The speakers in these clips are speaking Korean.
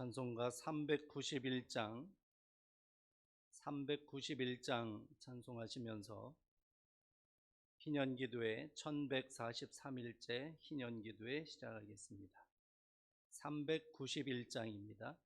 찬송가 391장 찬송하시면서 희년기도회 1143일째 희년기도회 시작하겠습니다. 391장입니다.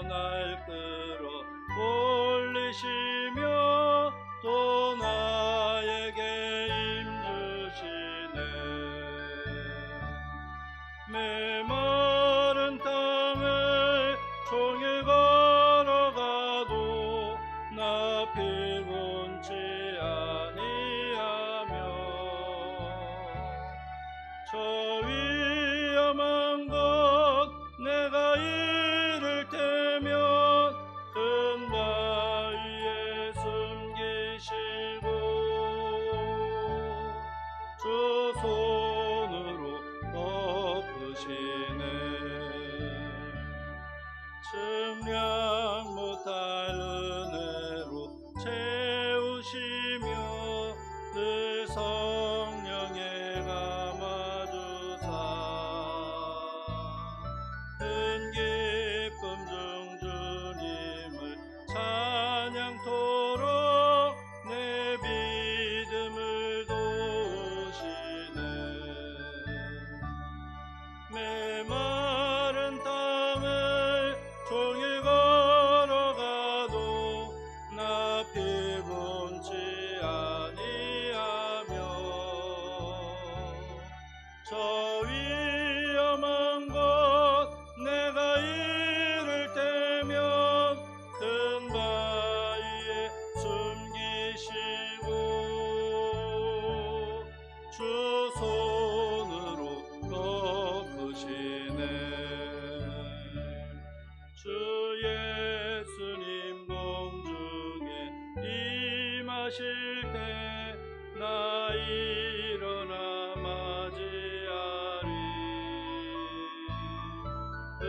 날 끌어 올리시며 또 나에게 힘주시네. 메마른 땅을 종일 걸어가도 나 피곤치 아니하며 저 위험한 곳 내가 이를 때면 큰 바위에 숨기시고 주 손으로 덮으시네. 측량 못할 은혜로 채우시며 늘 성령에 감아주사 큰 기쁨 중 주님을 찬양토록 내 믿음을 도우시네. 메마른 땅을 종일 걸어가도 나 피곤치 아니하며 저 위험한 곳 내가 이를 때면 큰 바위에 숨기시고 주 손으로 덮으시네. 주 예수님 공중에 임하실 때 나 일어나 맞이하리. 그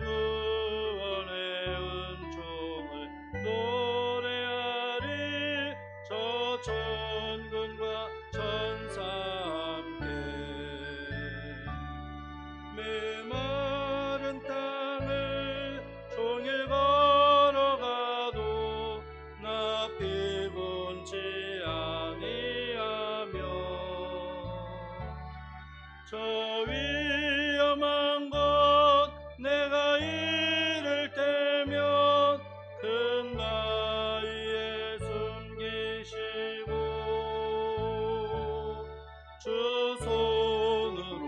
구원의 은총을 노래하리. 저 천군과 천사 함께 메마른 땅을 종일 걸어가도 나 피곤치 아니하며 저 위험한 곳 내가 이를 때면 큰 바위에 숨기시고 주 손으로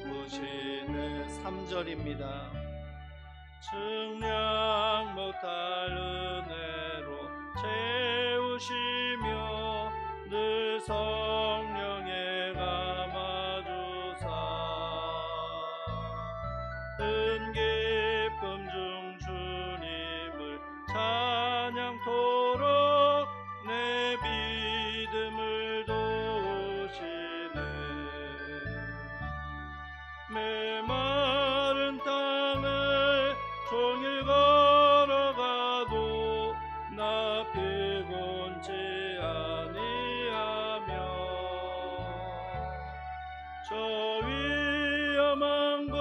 덮으시네. 3절입니다. 측량 못할 은혜로 채우시며 늘 성령에 감아주사 큰 길 메마른 땅을 종일 걸어가도 나 피곤치 아니하며 저 위험한 곳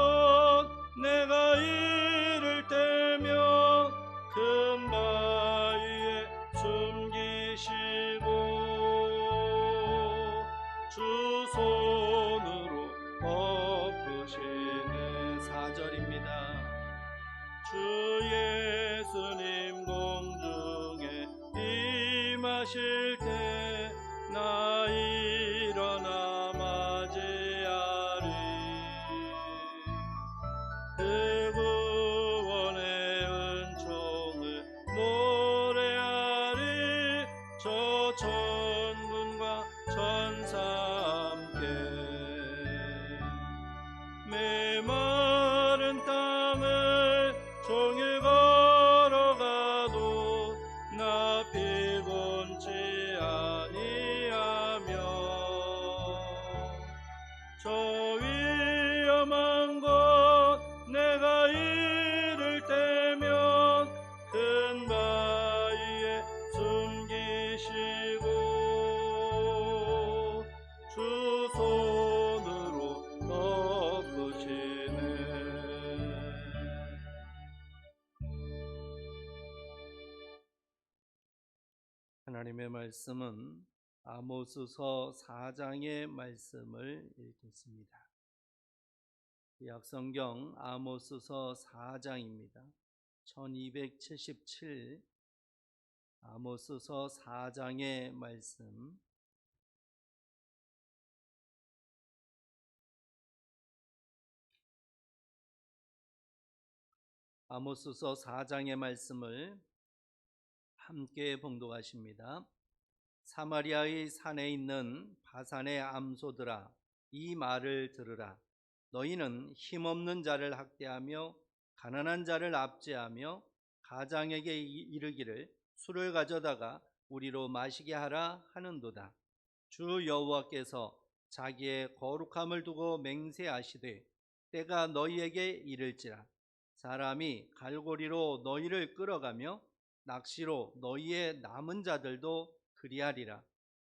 내가 이를 때며 큰 바위에 숨기시고 주 손으로 덮으시네. 4절입니다. 주 예수님 공중에 임하실 때 나 일어나 맞이하리. 그 구원의 은총을 노래하리. 저 천군과 천사 함께 메마른 땅을 종일 걸어가도 나 피곤치 아니하며 저 위험한 곳 내가 이를 때면 큰 바위에 숨기시고 주 손으로 덮으시네. 하나님의 말씀은 아모스서 4장의 말씀을 읽겠습니다. 약성경 아모스서 4장입니다. 1277 아모스서 4장의 말씀. 아모스서 4장의 말씀을 함께 봉독하십니다. 사마리아의 산에 있는 바산의 암소들아, 이 말을 들으라. 너희는 힘없는 자를 학대하며 가난한 자를 압제하며 가장에게 이르기를 술을 가져다가 우리로 마시게 하라 하는도다. 주 여호와께서 자기의 거룩함을 두고 맹세하시되 때가 너희에게 이를지라. 사람이 갈고리로 너희를 끌어가며 낚시로 너희의 남은 자들도 그리하리라.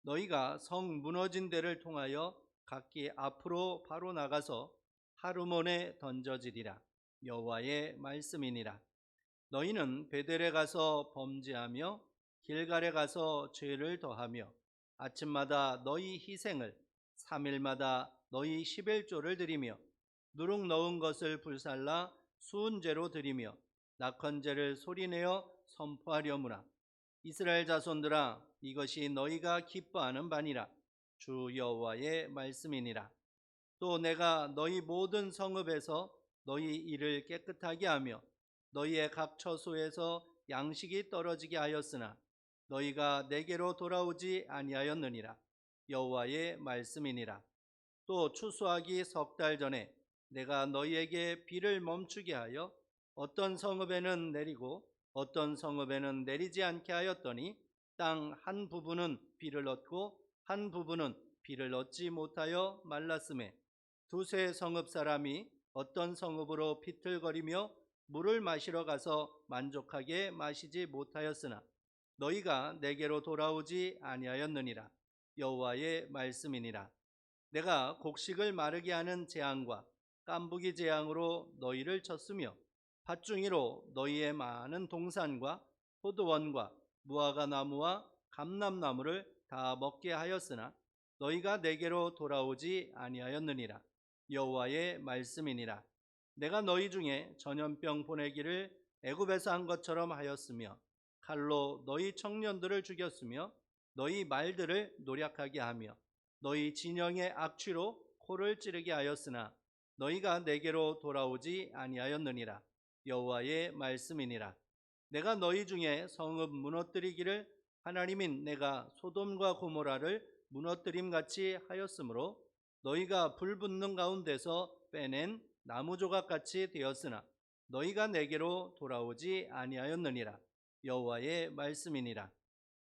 너희가 성 무너진 데를 통하여 각기 앞으로 바로 나가서 하르몬에 던져지리라. 여호와의 말씀이니라. 너희는 베델에 가서 범죄하며 길갈에 가서 죄를 더하며 아침마다 너희 희생을 3일마다 너희 11조를 드리며 누룩 넣은 것을 불살라 수은제로 드리며 낙헌제를 소리내어 선포하려무나. 이스라엘 자손들아, 이것이 너희가 기뻐하는 바니라. 주 여호와의 말씀이니라. 또 내가 너희 모든 성읍에서 너희 일을 깨끗하게 하며 너희의 각 처소에서 양식이 떨어지게 하였으나 너희가 내게로 돌아오지 아니하였느니라. 여호와의 말씀이니라. 또 추수하기 석 달 전에 내가 너희에게 비를 멈추게 하여 어떤 성읍에는 내리고 어떤 성읍에는 내리지 않게 하였더니 땅 한 부분은 비를 얻고 한 부분은 비를 얻지 못하여 말랐음에 두세 성읍 사람이 어떤 성읍으로 비틀거리며 물을 마시러 가서 만족하게 마시지 못하였으나 너희가 내게로 돌아오지 아니하였느니라. 여호와의 말씀이니라. 내가 곡식을 마르게 하는 재앙과 깐부기 재앙으로 너희를 쳤으며 밭중이로 너희의 많은 동산과 포도원과 무화과 나무와 감람나무를 다 먹게 하였으나 너희가 내게로 돌아오지 아니하였느니라. 여호와의 말씀이니라. 내가 너희 중에 전염병 보내기를 애굽에서 한 것처럼 하였으며 칼로 너희 청년들을 죽였으며 너희 말들을 노략하게 하며 너희 진영의 악취로 코를 찌르게 하였으나 너희가 내게로 돌아오지 아니하였느니라. 여호와의 말씀이니라. 내가 너희 중에 성읍 무너뜨리기를 하나님인 내가 소돔과 고모라를 무너뜨림같이 하였으므로 너희가 불 붙는 가운데서 빼낸 나무 조각같이 되었으나 너희가 내게로 돌아오지 아니하였느니라. 여호와의 말씀이니라.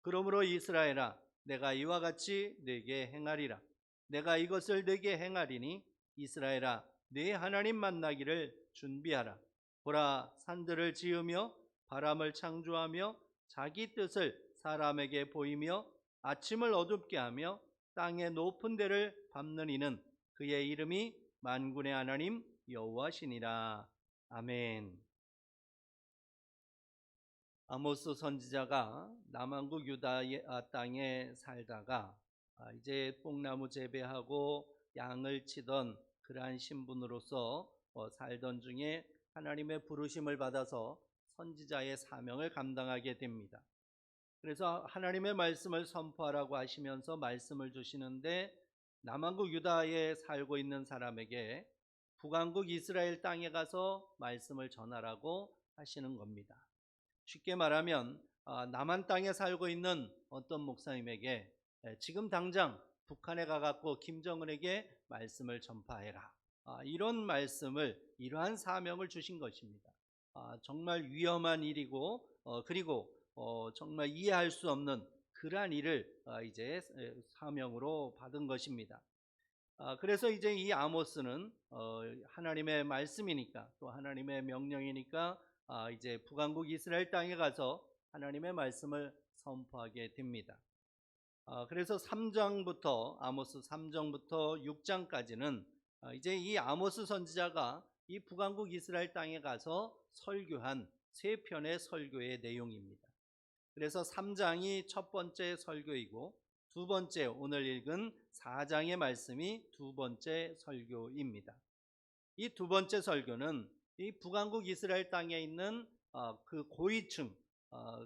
그러므로 이스라엘아, 내가 이와 같이 네게 행하리라. 내가 이것을 네게 행하리니 이스라엘아, 네 하나님 만나기를 준비하라. 보라, 산들을 지으며 바람을 창조하며 자기 뜻을 사람에게 보이며 아침을 어둡게 하며 땅의 높은 데를 밟는 이는 그의 이름이 만군의 하나님 여호와시니라. 아멘. 아모스 선지자가 남한국 유다 땅에 살다가 이제 뽕나무 재배하고 양을 치던 그러한 신분으로서 살던 중에 하나님의 부르심을 받아서 선지자의 사명을 감당하게 됩니다. 그래서 하나님의 말씀을 선포하라고 하시면서 말씀을 주시는데, 남한국 유다에 살고 있는 사람에게 북한국 이스라엘 땅에 가서 말씀을 전하라고 하시는 겁니다. 쉽게 말하면 남한 땅에 살고 있는 어떤 목사님에게 지금 당장 북한에 가갖고 김정은에게 말씀을 전파해라, 이런 말씀을, 이러한 사명을 주신 것입니다. 정말 위험한 일이고 그리고 정말 이해할 수 없는 그러한 일을 이제 사명으로 받은 것입니다. 그래서 이제 이 아모스는 하나님의 말씀이니까, 또 하나님의 명령이니까 이제 북한국 이스라엘 땅에 가서 하나님의 말씀을 선포하게 됩니다. 그래서 3장부터 아모스 3장부터 6장까지는 이제 이 아모스 선지자가 이 북한국 이스라엘 땅에 가서 설교한 3편의 설교의 내용입니다. 그래서 3장이 첫 번째 설교이고, 두 번째 오늘 읽은 4장의 말씀이 두 번째 설교입니다. 이 두 번째 설교는 이 북한국 이스라엘 땅에 있는 그 고위층,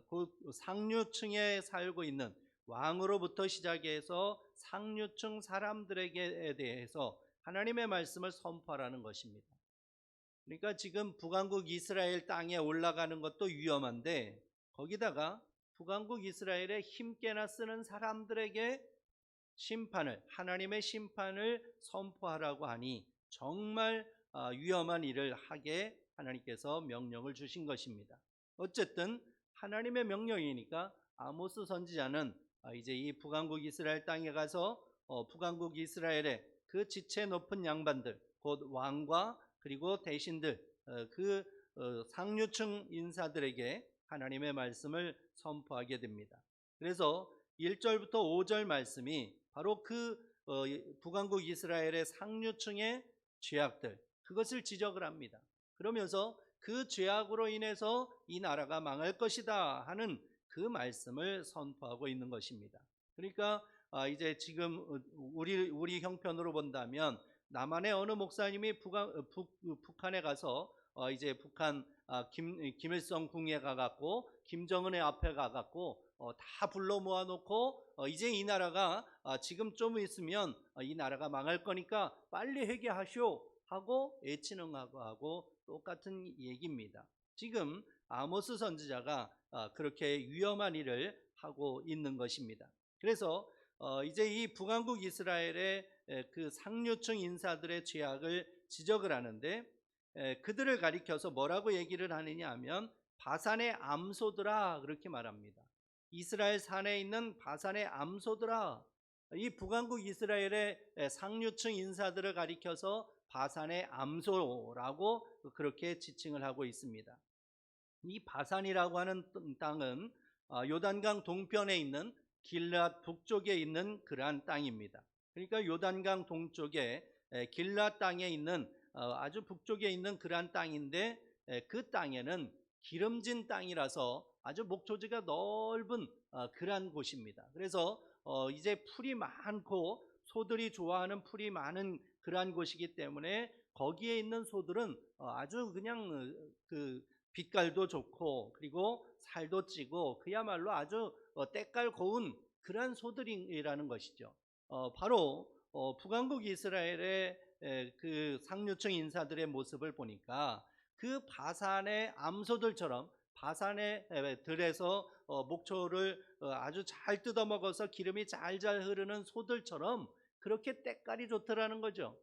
그 상류층에 살고 있는 왕으로부터 시작해서 상류층 사람들에게 대해서 하나님의 말씀을 선포하라는 것입니다. 그러니까 지금 북한국 이스라엘 땅에 올라가는 것도 위험한데, 거기다가 북한국 이스라엘에 힘께나 쓰는 사람들에게 심판을, 하나님의 심판을 선포하라고 하니 정말 위험한 일을 하게 하나님께서 명령을 주신 것입니다. 어쨌든 하나님의 명령이니까 아모스 선지자는 이제 이 북한국 이스라엘 땅에 가서 북한국 이스라엘의 그 지체 높은 양반들, 곧 왕과 그리고 대신들, 그 상류층 인사들에게 하나님의 말씀을 선포하게 됩니다. 그래서 1절부터 5절 말씀이 바로 그 북한국 이스라엘의 상류층의 죄악들, 그것을 지적을 합니다. 그러면서 그 죄악으로 인해서 이 나라가 망할 것이다 하는 그 말씀을 선포하고 있는 것입니다. 그러니까 이제 지금 우리 형편으로 본다면, 남한의 어느 목사님이 북한에 가서 이제 북한 김일성 궁에 가갖고 김정은의 앞에 가갖고 다 불러 모아놓고 이제 이 나라가 지금 좀 있으면 이 나라가 망할 거니까 빨리 회개하시오 하고 애치능하고 똑같은 얘기입니다. 지금 아모스 선지자가 그렇게 위험한 일을 하고 있는 것입니다. 그래서 이제 이 북한국 이스라엘의 그 상류층 인사들의 죄악을 지적을 하는데, 그들을 가리켜서 뭐라고 얘기를 하느냐 하면 바산의 암소들아, 그렇게 말합니다. 이스라엘 산에 있는 바산의 암소들아. 이 북한국 이스라엘의 상류층 인사들을 가리켜서 바산의 암소라고 그렇게 지칭을 하고 있습니다. 이 바산이라고 하는 땅은 요단강 동편에 있는 길앗 북쪽에 있는 그러한 땅입니다. 그러니까 요단강 동쪽에 길앗 땅에 있는 아주 북쪽에 있는 그러한 땅인데, 그 땅에는 기름진 땅이라서 아주 목초지가 넓은 그러한 곳입니다. 그래서 이제 풀이 많고 소들이 좋아하는 풀이 많은 그러한 곳이기 때문에 거기에 있는 소들은 아주 그냥 그 빛깔도 좋고 그리고 살도 찌고 그야말로 아주 때깔 고운 그러한 소들이라는 것이죠. 바로 북한국 이스라엘의 그 상류층 인사들의 모습을 보니까 그 바산의 암소들처럼, 바산의 들에서 목초를 아주 잘 뜯어먹어서 기름이 잘잘 흐르는 소들처럼 그렇게 때깔이 좋더라는 거죠.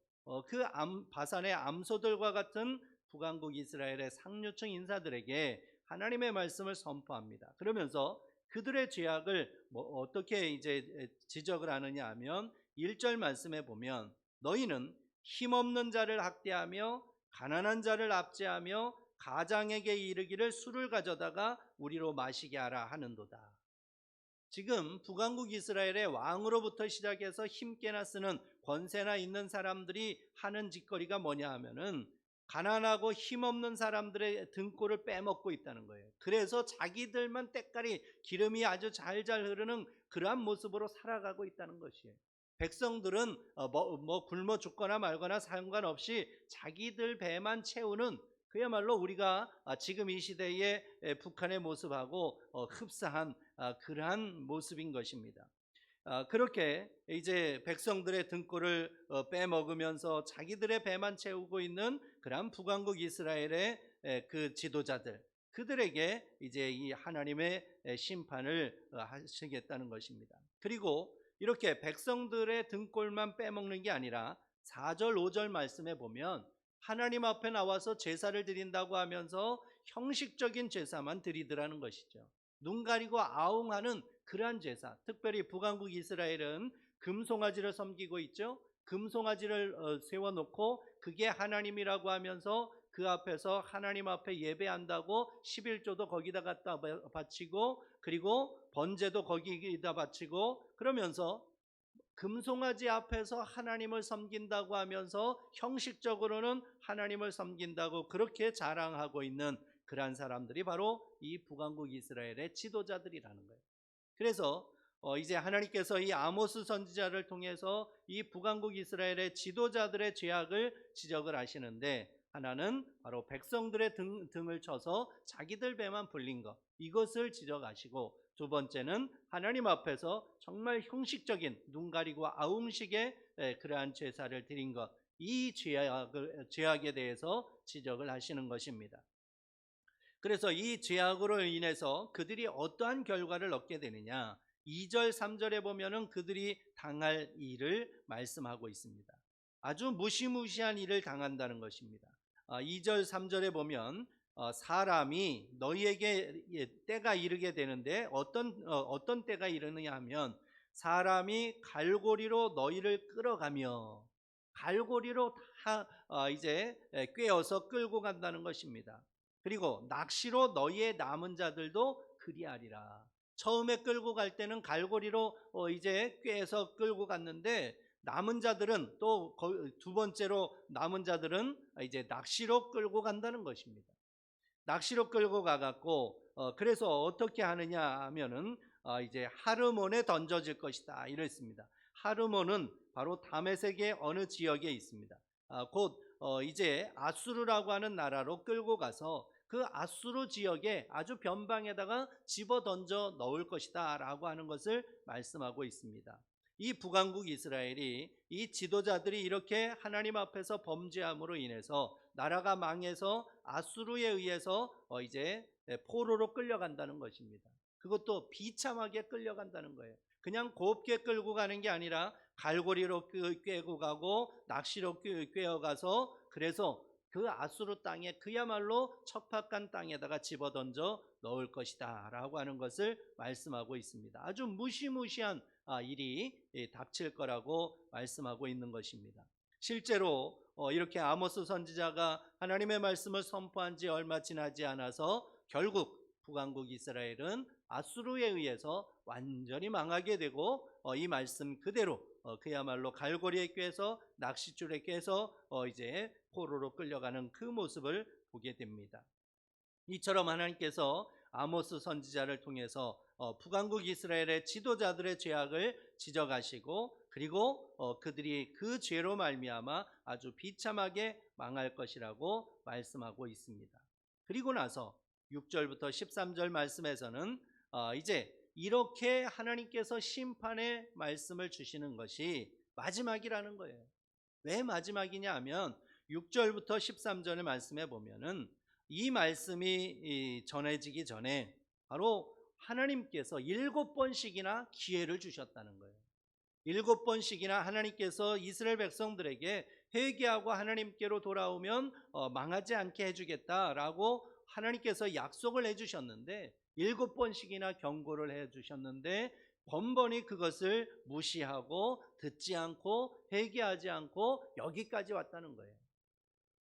그 바산의 암소들과 같은 북한국 이스라엘의 상류층 인사들에게 하나님의 말씀을 선포합니다. 그러면서 그들의 죄악을 어떻게 이제 지적을 하느냐 하면 1절 말씀에 보면, 너희는 힘없는 자를 학대하며 가난한 자를 압제하며 가장에게 이르기를 술을 가져다가 우리로 마시게 하라 하는도다. 지금 북왕국 이스라엘의 왕으로부터 시작해서 힘께나 쓰는 권세나 있는 사람들이 하는 짓거리가 뭐냐 하면은 가난하고 힘없는 사람들의 등골을 빼먹고 있다는 거예요. 그래서 자기들만 때깔이 기름이 아주 잘잘 흐르는 그러한 모습으로 살아가고 있다는 것이에요. 백성들은 굶어 죽거나 말거나 상관없이 자기들 배만 채우는, 그야말로 우리가 지금 이 시대의 북한의 모습하고 흡사한 그러한 모습인 것입니다. 그렇게 이제 백성들의 등골을 빼먹으면서 자기들의 배만 채우고 있는 그러한 북왕국 이스라엘의 그 지도자들, 그들에게 이제 이 하나님의 심판을 하시겠다는 것입니다. 그리고 이렇게 백성들의 등골만 빼먹는 게 아니라 4절 5절 말씀에 보면 하나님 앞에 나와서 제사를 드린다고 하면서 형식적인 제사만 드리더라는 것이죠. 눈 가리고 아웅하는 그러한 제사, 특별히 북왕국 이스라엘은 금송아지를 섬기고 있죠. 금송아지를 세워놓고 그게 하나님이라고 하면서 그 앞에서 하나님 앞에 예배한다고 11조도 거기다 갖다 바치고, 그리고 번제도 거기다 바치고, 그러면서 금송아지 앞에서 하나님을 섬긴다고 하면서 형식적으로는 하나님을 섬긴다고 그렇게 자랑하고 있는 그러한 사람들이 바로 이 북왕국 이스라엘의 지도자들이라는 거예요. 그래서 이제 하나님께서 이 아모스 선지자를 통해서 이 북왕국 이스라엘의 지도자들의 죄악을 지적을 하시는데, 하나는 바로 백성들의 등을 쳐서 자기들 배만 불린 것, 이것을 지적하시고, 두 번째는 하나님 앞에서 정말 형식적인 눈 가리고 아웅식의 그러한 제사를 드린 것, 이 죄악에 대해서 지적을 하시는 것입니다. 그래서 이 죄악으로 인해서 그들이 어떠한 결과를 얻게 되느냐, 2절 3절에 보면은 그들이 당할 일을 말씀하고 있습니다. 아주 무시무시한 일을 당한다는 것입니다. 2절 3절에 보면 사람이 너희에게 때가 이르게 되는데 어떤 때가 이르느냐 하면, 사람이 갈고리로 너희를 끌어가며, 갈고리로 다 이제 꿰어서 끌고 간다는 것입니다. 그리고 낚시로 너희의 남은 자들도 그리하리라. 처음에 끌고 갈 때는 갈고리로 이제 꿰서 끌고 갔는데, 남은 자들은 또 두 번째로 남은 자들은 이제 낚시로 끌고 간다는 것입니다. 낚시로 끌고 가갖고 그래서 어떻게 하느냐 하면은 이제 하르몬에 던져질 것이다 이랬습니다. 하르몬은 바로 다메섹의 어느 지역에 있습니다. 곧 이제 아수르라고 하는 나라로 끌고 가서 그 아수르 지역에 아주 변방에다가 집어 던져 넣을 것이다 라고 하는 것을 말씀하고 있습니다. 이 북왕국 이스라엘이, 이 지도자들이 이렇게 하나님 앞에서 범죄함으로 인해서 나라가 망해서 아수르에 의해서 이제 포로로 끌려간다는 것입니다. 그것도 비참하게 끌려간다는 거예요. 그냥 곱게 끌고 가는 게 아니라 갈고리로 꿰고 가고 낚시로 꿰어가서, 그래서 그 아수르 땅에, 그야말로 척박한 땅에다가 집어던져 넣을 것이다 라고 하는 것을 말씀하고 있습니다. 아주 무시무시한 일이 닥칠 거라고 말씀하고 있는 것입니다. 실제로 이렇게 아모스 선지자가 하나님의 말씀을 선포한 지 얼마 지나지 않아서 결국 북왕국 이스라엘은 아수르에 의해서 완전히 망하게 되고, 이 말씀 그대로 그야말로 갈고리에 꿰서 낚싯줄에 꿰서 이제 포로로 끌려가는 그 모습을 보게 됩니다. 이처럼 하나님께서 아모스 선지자를 통해서 북왕국 이스라엘의 지도자들의 죄악을 지적하시고, 그리고 그들이 그 죄로 말미암아 아주 비참하게 망할 것이라고 말씀하고 있습니다. 그리고 나서 6절부터 13절 말씀에서는 이제 이렇게 하나님께서 심판의 말씀을 주시는 것이 마지막이라는 거예요. 왜 마지막이냐 하면 6절부터 13절의 말씀에 보면은 이 말씀이 전해지기 전에 바로 하나님께서 7번씩이나 기회를 주셨다는 거예요. 7번씩이나 하나님께서 이스라엘 백성들에게 회개하고 하나님께로 돌아오면 망하지 않게 해주겠다라고 하나님께서 약속을 해주셨는데, 7번씩이나 경고를 해주셨는데 번번이 그것을 무시하고 듣지 않고 회개하지 않고 여기까지 왔다는 거예요.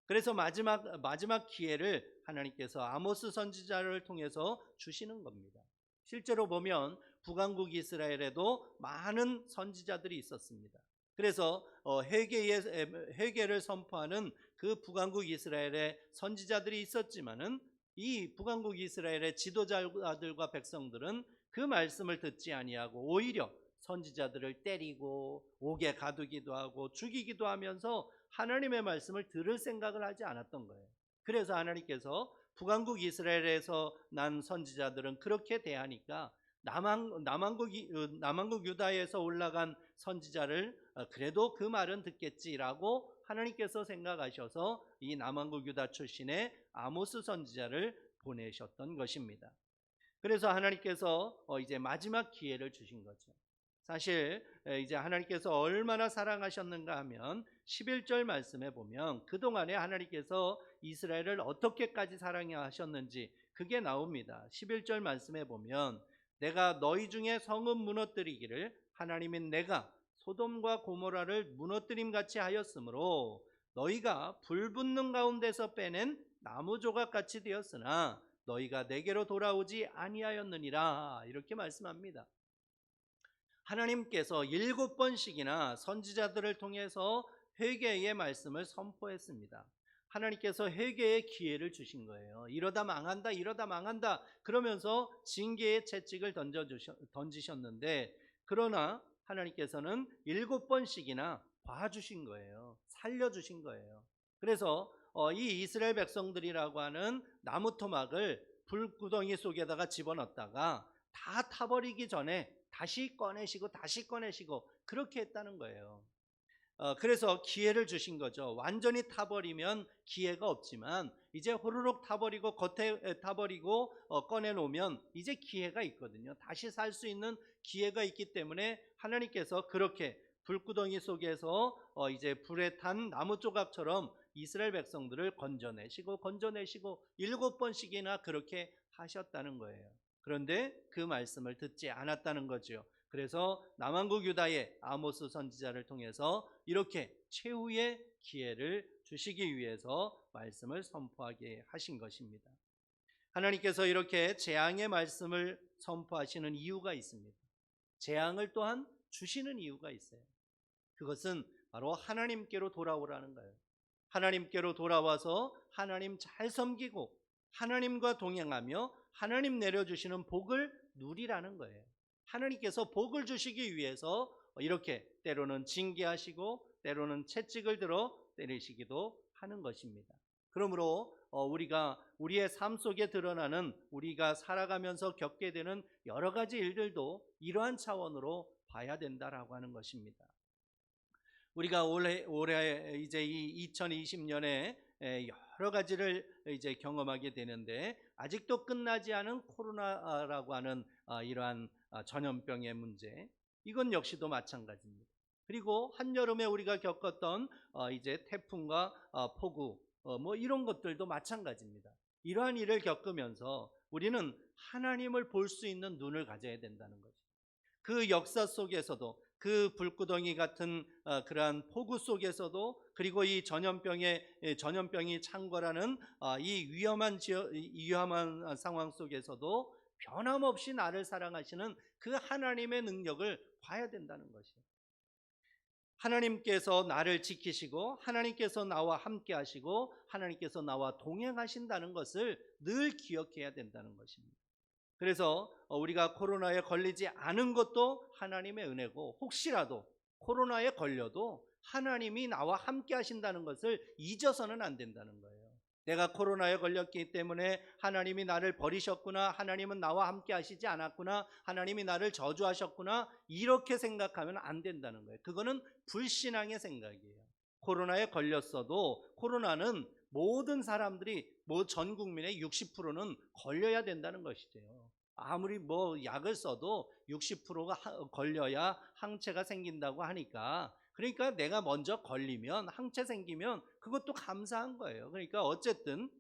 그래서 마지막 기회를 하나님께서 아모스 선지자를 통해서 주시는 겁니다. 실제로 보면 북왕국 이스라엘에도 많은 선지자들이 있었습니다. 그래서 회개를 선포하는 그 북왕국 이스라엘의 선지자들이 있었지만은 이 북왕국 이스라엘의 지도자들과 백성들은 그 말씀을 듣지 아니하고 오히려 선지자들을 때리고 옥에 가두기도 하고 죽이기도 하면서 하나님의 말씀을 들을 생각을 하지 않았던 거예요. 그래서 하나님께서 북왕국 이스라엘에서 난 선지자들은 그렇게 대하니까 남왕국 유다에서 올라간 선지자를 그래도 그 말은 듣겠지라고 하나님께서 생각하셔서 이 남왕국 유다 출신의 아모스 선지자를 보내셨던 것입니다. 그래서 하나님께서 이제 마지막 기회를 주신 거죠. 사실 이제 하나님께서 얼마나 사랑하셨는가 하면 11절 말씀에 보면 그동안에 하나님께서 이스라엘을 어떻게까지 사랑하셨는지 그게 나옵니다. 11절 말씀에 보면 내가 너희 중에 성읍 무너뜨리기를 하나님인 내가 소돔과 고모라를 무너뜨림 같이 하였으므로 너희가 불 붙는 가운데서 빼낸 나무 조각같이 되었으나 너희가 내게로 돌아오지 아니하였느니라 이렇게 말씀합니다. 하나님께서 7번씩이나 선지자들을 통해서 회개의 말씀을 선포했습니다. 하나님께서 회개의 기회를 주신 거예요. 이러다 망한다 그러면서 징계의 채찍을 던지셨는데 그러나 하나님께서는 7번씩이나 봐주신 거예요. 살려주신 거예요. 그래서 이 이스라엘 백성들이라고 하는 나무 토막을 불구덩이 속에다가 집어넣었다가 다 타버리기 전에 다시 꺼내시고 그렇게 했다는 거예요. 그래서 기회를 주신 거죠. 완전히 타버리면 기회가 없지만 이제 호로록 타버리고 겉에 타버리고 꺼내놓으면 이제 기회가 있거든요. 다시 살 수 있는 기회가 있기 때문에 하나님께서 그렇게 불구덩이 속에서 이제 불에 탄 나무 조각처럼 이스라엘 백성들을 건져내시고 7번씩이나 그렇게 하셨다는 거예요. 그런데 그 말씀을 듣지 않았다는 거죠. 그래서 남왕국 유다의 아모스 선지자를 통해서 이렇게 최후의 기회를 주시기 위해서 말씀을 선포하게 하신 것입니다. 하나님께서 이렇게 재앙의 말씀을 선포하시는 이유가 있습니다. 재앙을 또한 주시는 이유가 있어요. 그것은 바로 하나님께로 돌아오라는 거예요. 하나님께로 돌아와서 하나님 잘 섬기고 하나님과 동행하며 하나님 내려주시는 복을 누리라는 거예요. 하나님께서 복을 주시기 위해서 이렇게 때로는 징계하시고 때로는 채찍을 들어 때리시기도 하는 것입니다. 그러므로 우리가 우리의 삶 속에 드러나는 우리가 살아가면서 겪게 되는 여러 가지 일들도 이러한 차원으로 봐야 된다라고 하는 것입니다. 우리가 올해 이제 이 2020년에 여러 가지를 이제 경험하게 되는데 아직도 끝나지 않은 코로나라고 하는 이러한 전염병의 문제, 이건 역시도 마찬가지입니다. 그리고 한여름에 우리가 겪었던 이제 태풍과 폭우 뭐 이런 것들도 마찬가지입니다. 이러한 일을 겪으면서 우리는 하나님을 볼 수 있는 눈을 가져야 된다는 거죠. 그 역사 속에서도 그 불구덩이 같은 그러한 폭우 속에서도 그리고 이 전염병이 창궐하는 이 위험한 상황 속에서도 변함없이 나를 사랑하시는 그 하나님의 능력을 봐야 된다는 것이에요. 하나님께서 나를 지키시고 하나님께서 나와 함께 하시고 하나님께서 나와 동행하신다는 것을 늘 기억해야 된다는 것입니다. 그래서 우리가 코로나에 걸리지 않은 것도 하나님의 은혜고 혹시라도 코로나에 걸려도 하나님이 나와 함께 하신다는 것을 잊어서는 안 된다는 거예요. 내가 코로나에 걸렸기 때문에 하나님이 나를 버리셨구나, 하나님은 나와 함께 하시지 않았구나, 하나님이 나를 저주하셨구나, 이렇게 생각하면 안 된다는 거예요. 그거는 불신앙의 생각이에요. 코로나에 걸렸어도 코로나는 모든 사람들이 전 국민의 60%는 걸려야 된다는 것이죠. 아무리 약을 써도 60%가 걸려야 항체가 생긴다고 하니까, 그러니까 내가 먼저 걸리면 항체 생기면 그것도 감사한 거예요. 그러니까 어쨌든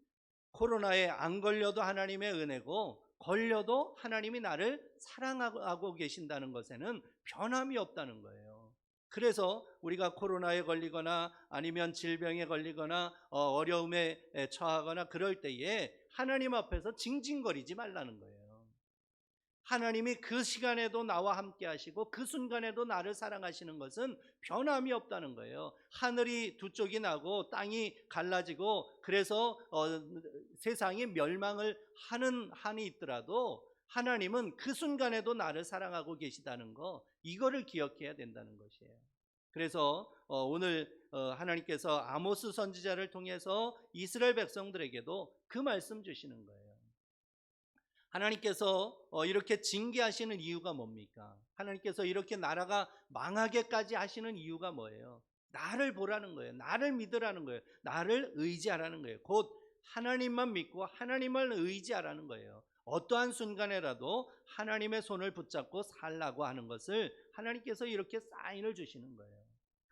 코로나에 안 걸려도 하나님의 은혜고 걸려도 하나님이 나를 사랑하고 계신다는 것에는 변함이 없다는 거예요. 그래서 우리가 코로나에 걸리거나 아니면 질병에 걸리거나 어려움에 처하거나 그럴 때에 하나님 앞에서 징징거리지 말라는 거예요. 하나님이 그 시간에도 나와 함께 하시고 그 순간에도 나를 사랑하시는 것은 변함이 없다는 거예요. 하늘이 두 쪽이 나고 땅이 갈라지고 그래서 세상이 멸망을 하는 한이 있더라도 하나님은 그 순간에도 나를 사랑하고 계시다는 거, 이거를 기억해야 된다는 것이에요. 그래서 오늘 하나님께서 아모스 선지자를 통해서 이스라엘 백성들에게도 그 말씀 주시는 거예요. 하나님께서 이렇게 징계하시는 이유가 뭡니까? 하나님께서 이렇게 나라가 망하게까지 하시는 이유가 뭐예요? 나를 보라는 거예요. 나를 믿으라는 거예요. 나를 의지하라는 거예요. 곧 하나님만 믿고 하나님을 의지하라는 거예요. 어떠한 순간에라도 하나님의 손을 붙잡고 살라고 하는 것을 하나님께서 이렇게 사인을 주시는 거예요.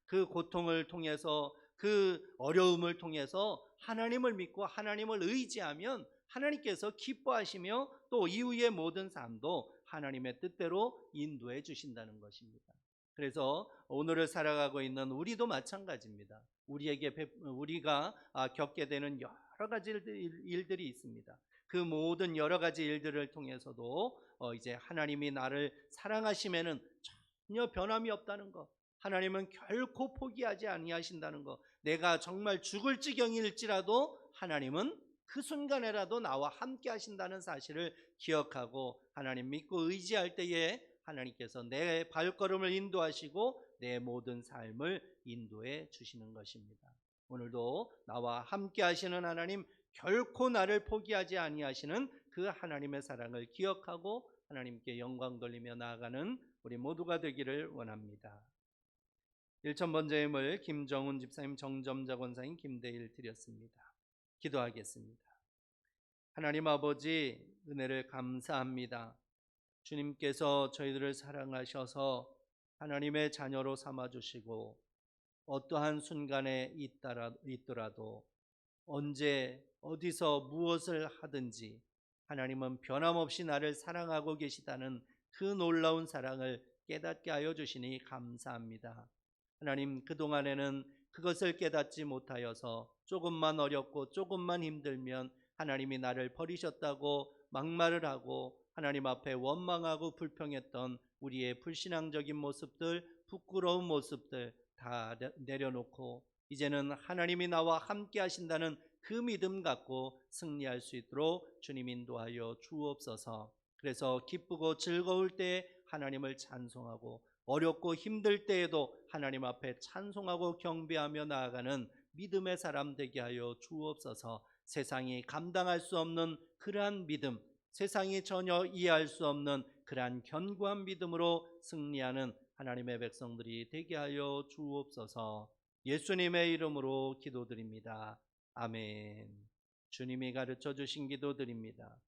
그 고통을 통해서, 그 어려움을 통해서 하나님을 믿고 하나님을 의지하면 하나님께서 기뻐하시며 또 이후의 모든 삶도 하나님의 뜻대로 인도해 주신다는 것입니다. 그래서 오늘을 살아가고 있는 우리도 마찬가지입니다. 우리가 겪게 되는 여러 가지 일들이 있습니다. 그 모든 여러 가지 일들을 통해서도 이제 하나님이 나를 사랑하심에는 전혀 변함이 없다는 것, 하나님은 결코 포기하지 아니하신다는 것, 내가 정말 죽을 지경일지라도 하나님은 그 순간에라도 나와 함께 하신다는 사실을 기억하고 하나님 믿고 의지할 때에 하나님께서 내 발걸음을 인도하시고 내 모든 삶을 인도해 주시는 것입니다. 오늘도 나와 함께 하시는 하나님, 결코 나를 포기하지 아니하시는 그 하나님의 사랑을 기억하고 하나님께 영광 돌리며 나아가는 우리 모두가 되기를 원합니다. 1000번제임을 김정훈 집사님, 정점자 권사님, 김대일 드렸습니다. 기도하겠습니다. 하나님 아버지, 은혜를 감사합니다. 주님께서 저희들을 사랑하셔서 하나님의 자녀로 삼아주시고 어떠한 순간에 있더라도 언제 어디서 무엇을 하든지 하나님은 변함없이 나를 사랑하고 계시다는 그 놀라운 사랑을 깨닫게 하여 주시니 감사합니다. 하나님, 그동안에는 그것을 깨닫지 못하여서 조금만 어렵고 조금만 힘들면 하나님이 나를 버리셨다고 막말을 하고 하나님 앞에 원망하고 불평했던 우리의 불신앙적인 모습들, 부끄러운 모습들 다 내려놓고 이제는 하나님이 나와 함께 하신다는 그 믿음 갖고 승리할 수 있도록 주님 인도하여 주옵소서. 그래서 기쁘고 즐거울 때 하나님을 찬송하고 어렵고 힘들 때에도 하나님 앞에 찬송하고 경배하며 나아가는 믿음의 사람 되게 하여 주옵소서. 세상이 감당할 수 없는 그러한 믿음, 세상이 전혀 이해할 수 없는 그러한 견고한 믿음으로 승리하는 하나님의 백성들이 되게 하여 주옵소서. 예수님의 이름으로 기도드립니다. 아멘. 주님이 가르쳐 주신 기도드립니다.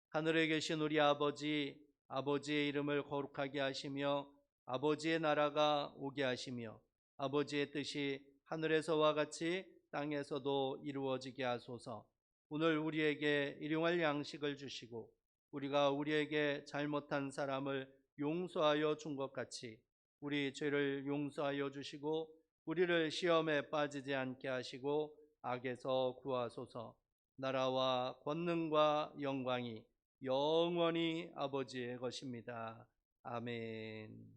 하늘에 계신 우리 아버지, 아버지의 이름을 거룩하게 하시며 아버지의 나라가 오게 하시며 아버지의 뜻이 하늘에서와 같이 땅에서도 이루어지게 하소서. 오늘 우리에게 일용할 양식을 주시고 우리가 우리에게 잘못한 사람을 용서하여 준 것 같이 우리 죄를 용서하여 주시고 우리를 시험에 빠지지 않게 하시고 악에서 구하소서. 나라와 권능과 영광이 영원히 아버지의 것입니다. 아멘.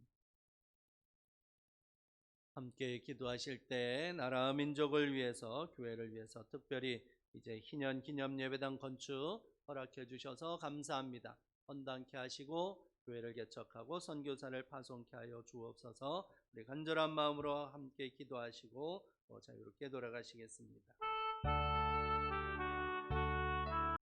함께 기도하실 때 나라 민족을 위해서, 교회를 위해서 특별히 이제 희년 기념 예배당 건축 허락해 주셔서 감사합니다. 헌당케 하시고 교회를 개척하고 선교사를 파송케 하여 주옵소서. 우리 간절한 마음으로 함께 기도하시고 자유롭게 돌아가시겠습니다.